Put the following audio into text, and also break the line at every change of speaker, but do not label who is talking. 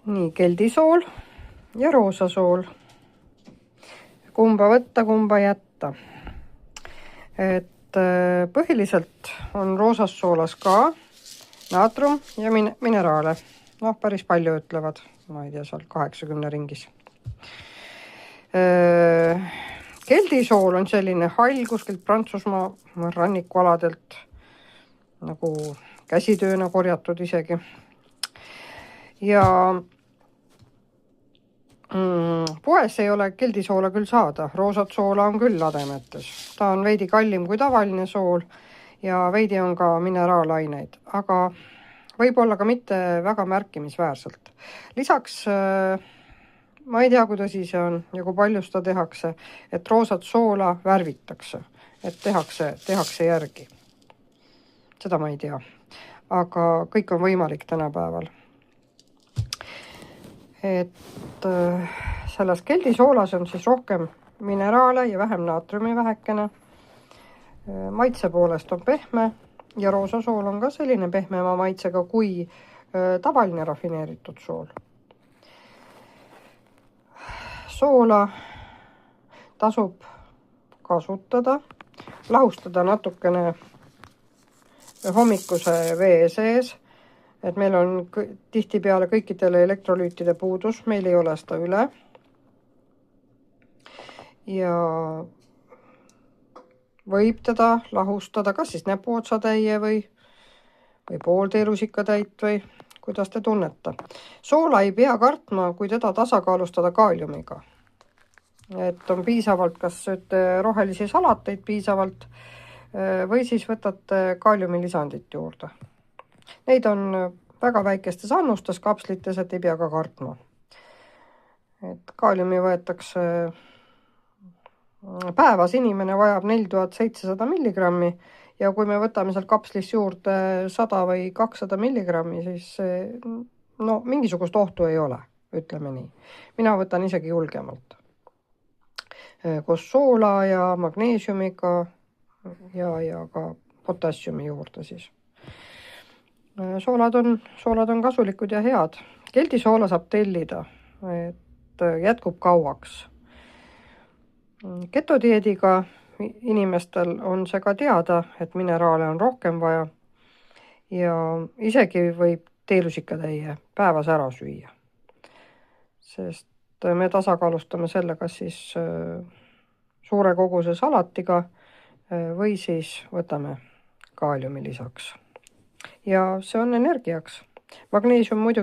Nii, keldisool ja roosasool. Kumba võtta, kumba jätta. Et põhiliselt on roosas soolas ka naatrum ja mineraale. Noh, päris palju ütlevad, ma ei tea, seal 80 ringis. Keldisool on selline hall kuskilt Prantsusmaa rannikualadelt, nagu käsitööna korjatud isegi. Ja poes ei ole keldisoola küll saada, roosat soola on küll lademetes. Ta on veidi kallim kui tavaline sool ja veidi on ka mineraalaineid, aga võib-olla ka mitte väga märkimisväärselt. Lisaks ma ei tea, kuidas ise on ja kui palju seda tehakse, et roosat soola värvitakse, et tehakse järgi. Seda ma ei tea, aga kõik on võimalik tänapäeval. Et selles keldisoolas on siis rohkem mineraale ja vähem naatriumi vähekene. Maitse poolest on pehme ja roosasool on ka selline pehmema maitsega kui tavaline rafineeritud sool. Soola tasub kasutada, lahustada natukene hommikuse vee sees, et meil on tihtipeale kõikidele elektrolüütide puudus, meil ei ole seda üle. Ja võib teda lahustada kas siis näpuotsatäie või pool teelusikatäit või kuidas te tunnete. Soola ei pea kartma, kui teda tasakaalustada kaaliumiga. Et on piisavalt, kas sööte rohelisi salateid piisavalt või siis võtate kaaliumilisandit juurde. Neid on väga väikestes annustes kapslites, et ei pea ka kartma. Et kaaliumi võetakse päevas inimene vajab 4700 milligrammi ja kui me võtame seal kapslis juurde 100 või 200 milligrammi, siis no, mingisugust ohtu ei ole, ütleme nii. Mina võtan isegi julgemalt. Koos soola ja magneesiumiga ja ka potassiumi juurde siis. Soolad on kasulikud ja head. Keldisoola saab tellida, et jätkub kauaks. Ketodieediga inimestel on see ka teada, et mineraale on rohkem vaja ja isegi võib teelusikatäie päevas ära süüa. Sest me tasakaalustame selle kas siis suure koguse salatiga või siis võtame kaaliumi lisaks. Ja see on energiaks. Magneesium muidugi